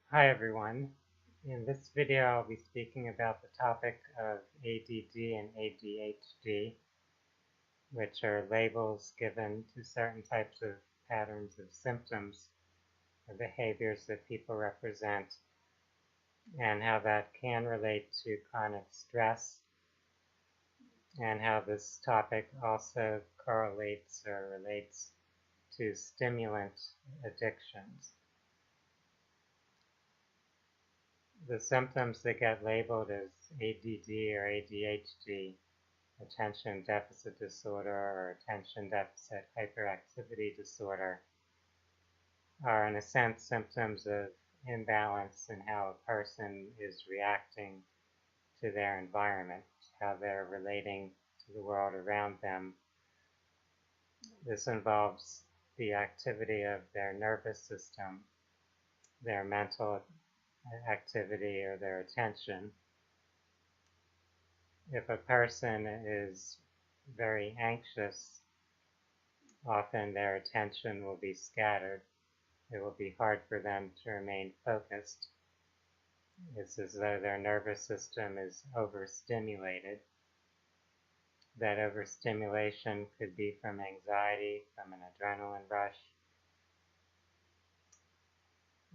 Hi everyone. In this video I'll be speaking about the topic of ADD and ADHD, which are labels given to certain types of patterns of symptoms or behaviors that people represent, and how that can relate to chronic stress, and how this topic also correlates or relates to stimulant addictions. The symptoms that get labeled as ADD or ADHD, attention deficit disorder or attention deficit hyperactivity disorder, are in a sense symptoms of imbalance in how a person is reacting to their environment, how they're relating to the world around them. This involves the activity of their nervous system, their mental activity, or their attention. If a person is very anxious, often their attention will be scattered. It will be hard for them to remain focused. It's as though their nervous system is overstimulated. That overstimulation could be from anxiety, from an adrenaline rush.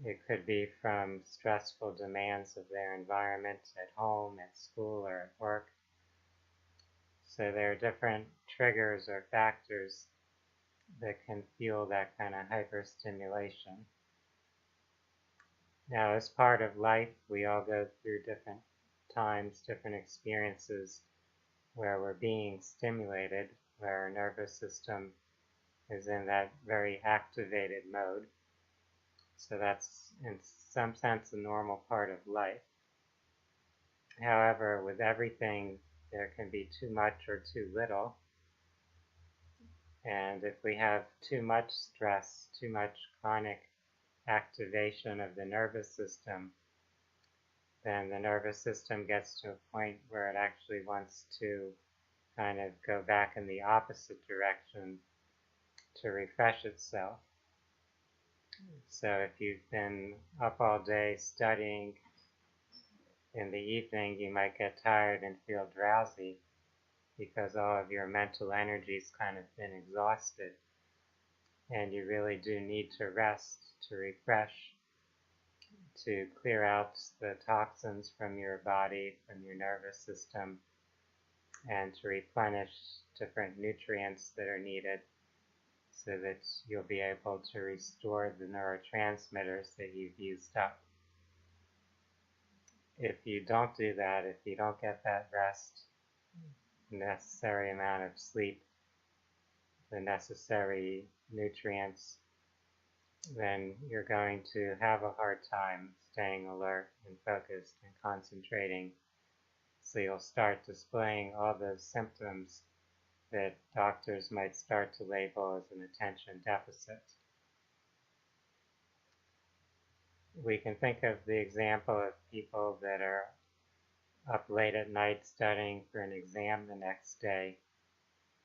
It could be from stressful demands of their environment at home, at school, or at work. So there are different triggers or factors that can fuel that kind of hyperstimulation. Now, as part of life, we all go through different times, different experiences where we're being stimulated, where our nervous system is in that very activated mode. So that's, in some sense, a normal part of life. However, with everything, there can be too much or too little. And if we have too much stress, too much chronic activation of the nervous system, then the nervous system gets to a point where it actually wants to kind of go back in the opposite direction to refresh itself. So if you've been up all day studying, in the evening you might get tired and feel drowsy because all of your mental energy's kind of been exhausted, and you really do need to rest, to refresh, to clear out the toxins from your body, from your nervous system, and to replenish different nutrients that are needed so that you'll be able to restore the neurotransmitters that you've used up. If you don't do that, if you don't get that rest, the necessary amount of sleep, the necessary nutrients, then you're going to have a hard time staying alert and focused and concentrating. So you'll start displaying all those symptoms that doctors might start to label as an attention deficit. We can think of the example of people that are up late at night studying for an exam the next day,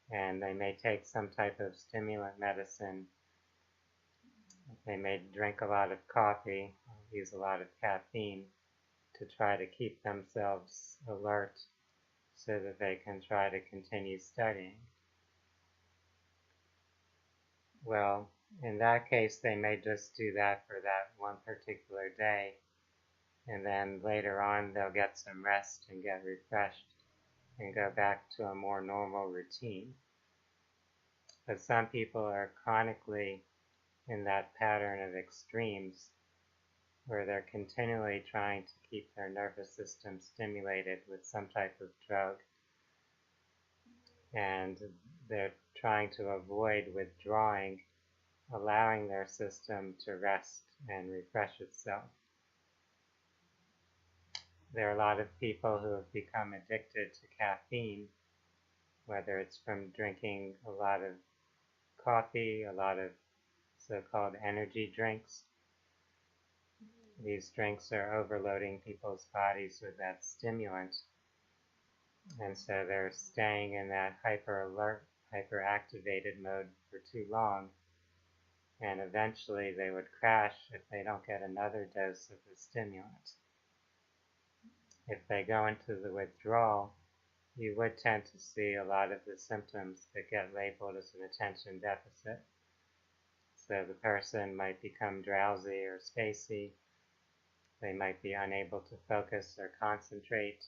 and they may take some type of stimulant medicine. They may drink a lot of coffee, use a lot of caffeine to try to keep themselves alert so that they can try to continue studying. Well, in that case, they may just do that for that one particular day, and then later on they'll get some rest and get refreshed and go back to a more normal routine. But some people are chronically in that pattern of extremes where they're continually trying to keep their nervous system stimulated with some type of drug, and they're trying to avoid withdrawing, allowing their system to rest and refresh itself. There are a lot of people who have become addicted to caffeine, whether it's from drinking a lot of coffee, a lot of so-called energy drinks. These drinks are overloading people's bodies with that stimulant, and so they're staying in that hyper-alert, hyper-activated mode for too long, and eventually they would crash if they don't get another dose of the stimulant. If they go into the withdrawal, you would tend to see a lot of the symptoms that get labeled as an attention deficit. So the person might become drowsy or spacey. They might be unable to focus or concentrate.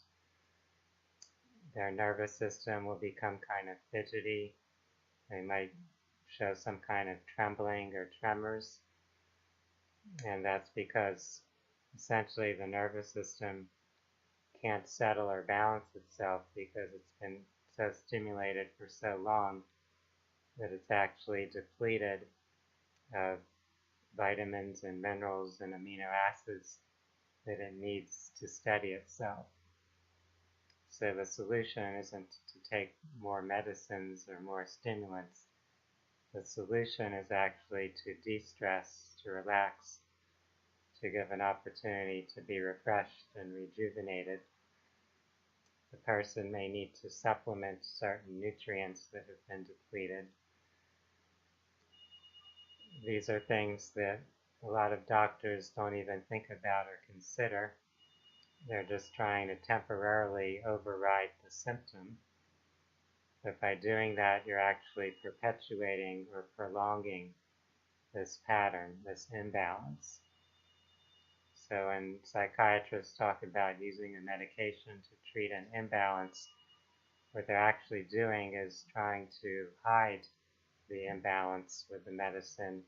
Their nervous system will become kind of fidgety. They might show some kind of trembling or tremors. And that's because essentially the nervous system can't settle or balance itself because it's been so stimulated for so long that it's actually depleted of vitamins and minerals and amino acids that it needs to steady itself. So the solution isn't to take more medicines or more stimulants. The solution is actually to de-stress, to relax, to give an opportunity to be refreshed and rejuvenated. The person may need to supplement certain nutrients that have been depleted. These are things that a lot of doctors don't even think about or consider. They're just trying to temporarily override the symptom. But by doing that, you're actually perpetuating or prolonging this pattern, this imbalance. So when psychiatrists talk about using a medication to treat an imbalance, what they're actually doing is trying to hide the imbalance with the medicine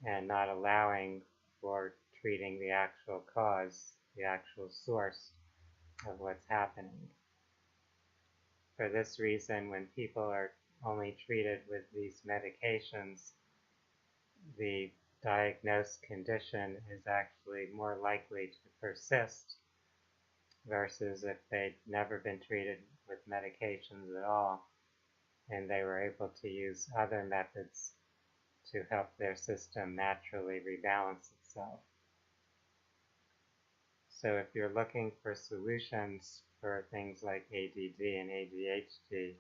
and not allowing for treating the actual cause, the actual source of what's happening. For this reason, when people are only treated with these medications, the diagnosed condition is actually more likely to persist versus if they'd never been treated with medications at all and they were able to use other methods to help their system naturally rebalance itself. So if you're looking for solutions for things like ADD and ADHD,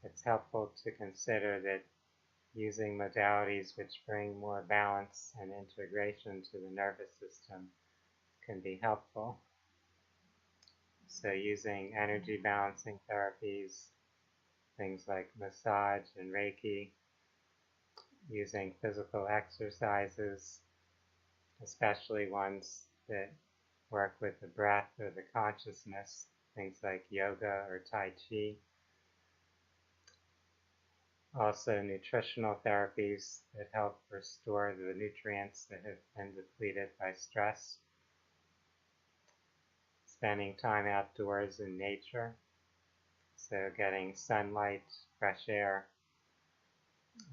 it's helpful to consider that using modalities which bring more balance and integration to the nervous system can be helpful. So using energy balancing therapies, things like massage and Reiki, using physical exercises, especially ones that work with the breath or the consciousness, things like yoga or Tai Chi. Also nutritional therapies that help restore the nutrients that have been depleted by stress. Spending time outdoors in nature, so getting sunlight, fresh air.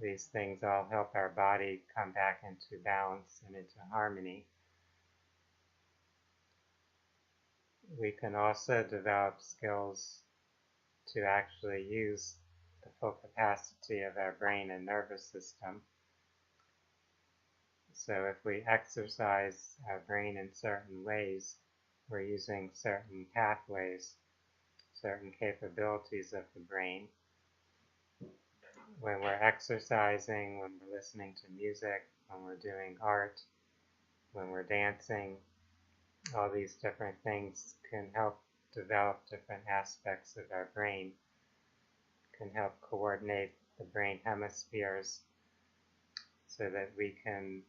These things all help our body come back into balance and into harmony. We can also develop skills to actually use the full capacity of our brain and nervous system. So if we exercise our brain in certain ways, we're using certain pathways, certain capabilities of the brain. When we're exercising, when we're listening to music, when we're doing art, when we're dancing, all these different things can help develop different aspects of our brain, can help coordinate the brain hemispheres so that we can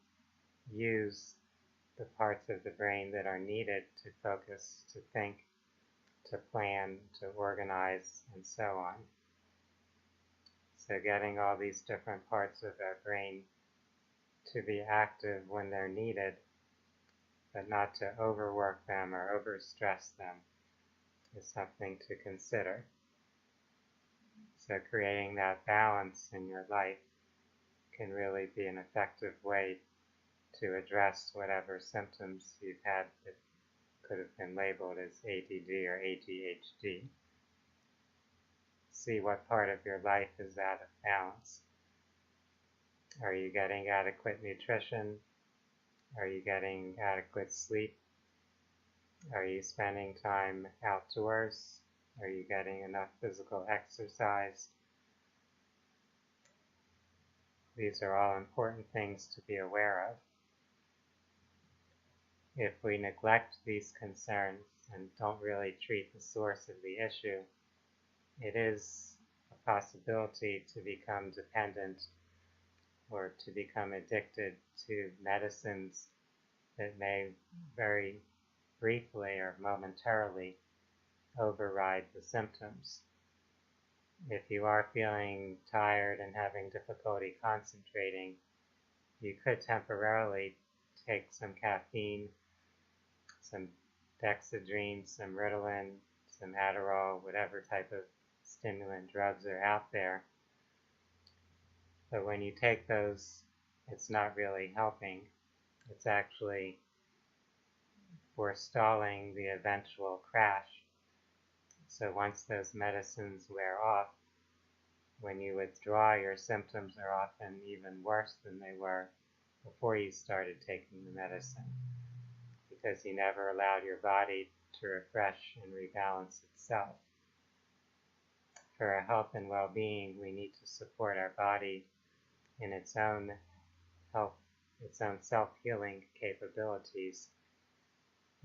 use the parts of the brain that are needed to focus, to think, to plan, to organize, and so on. So getting all these different parts of our brain to be active when they're needed, but not to overwork them or overstress them, is something to consider. So creating that balance in your life can really be an effective way to address whatever symptoms you've had that could have been labeled as ADD or ADHD. See what part of your life is out of balance. Are you getting adequate nutrition? Are you getting adequate sleep? Are you spending time outdoors? Are you getting enough physical exercise? These are all important things to be aware of. If we neglect these concerns and don't really treat the source of the issue, it is a possibility to become dependent or to become addicted to medicines that may very briefly or momentarily override the symptoms. If you are feeling tired and having difficulty concentrating, you could temporarily take some caffeine, some dexedrine, some Ritalin, some Adderall, whatever type of stimulant drugs are out there. But when you take those, it's not really helping. It's actually forestalling the eventual crash. So once those medicines wear off, when you withdraw, your symptoms are often even worse than they were before you started taking the medicine, because you never allowed your body to refresh and rebalance itself. For our health and well-being, we need to support our body in its own health, its own self-healing capabilities,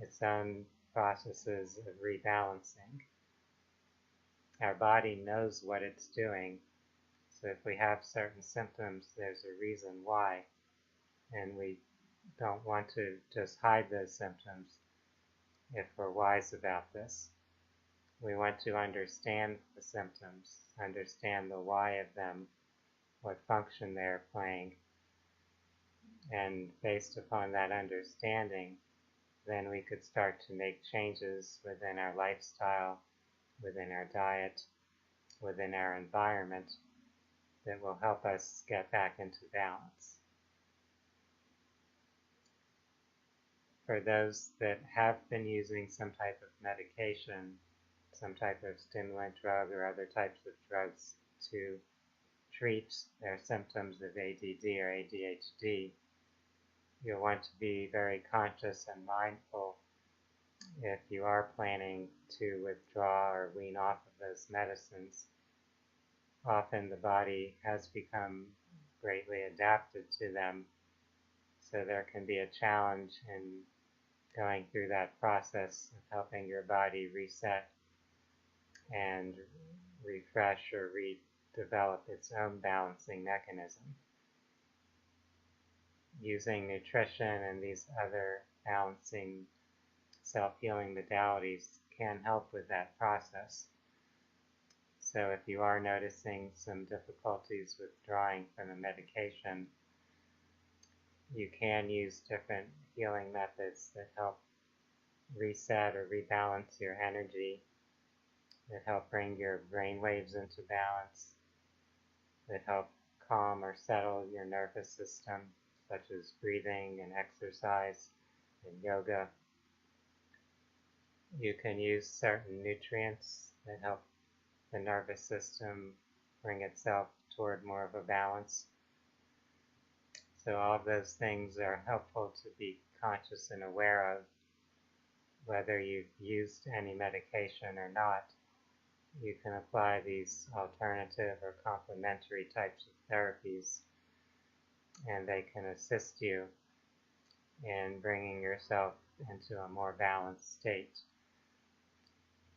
its own processes of rebalancing. Our body knows what it's doing, so if we have certain symptoms, there's a reason why, and we don't want to just hide those symptoms if we're wise about this. We want to understand the symptoms, understand the why of them, what function they're playing, and based upon that understanding, then we could start to make changes within our lifestyle, within our diet, within our environment that will help us get back into balance. For those that have been using some type of medication, some type of stimulant drug or other types of drugs to treat their symptoms of ADD or ADHD, you'll want to be very conscious and mindful if you are planning to withdraw or wean off of those medicines. Often the body has become greatly adapted to them, so there can be a challenge in going through that process of helping your body reset and refresh or redevelop its own balancing mechanism. Using nutrition and these other balancing self-healing modalities can help with that process. So if you are noticing some difficulties withdrawing from a medication, you can use different healing methods that help reset or rebalance your energy, that help bring your brain waves into balance, that help calm or settle your nervous system, such as breathing and exercise and yoga. You can use certain nutrients that help the nervous system bring itself toward more of a balance. So all of those things are helpful to be conscious and aware of. Whether you've used any medication or not, you can apply these alternative or complementary types of therapies, and they can assist you in bringing yourself into a more balanced state,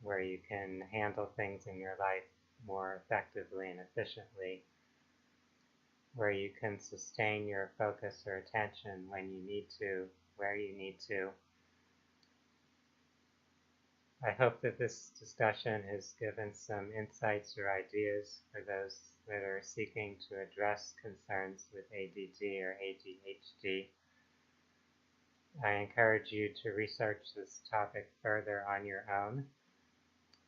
where you can handle things in your life more effectively and efficiently, where you can sustain your focus or attention when you need to, where you need to. I hope that this discussion has given some insights or ideas for those that are seeking to address concerns with ADD or ADHD. I encourage you to research this topic further on your own.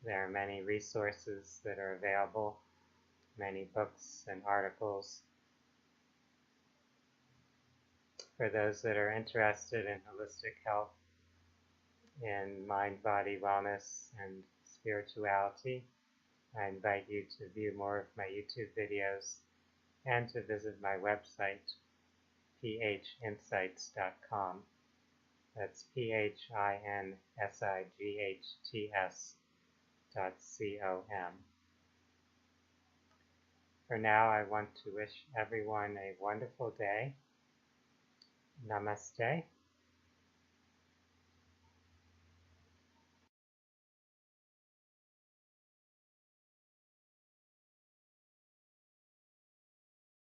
There are many resources that are available, many books and articles. For those that are interested in holistic health, in mind-body wellness and spirituality, I invite you to view more of my YouTube videos and to visit my website, phinsights.com. That's phinsights.com. for now, I want to wish everyone a wonderful day. Namaste.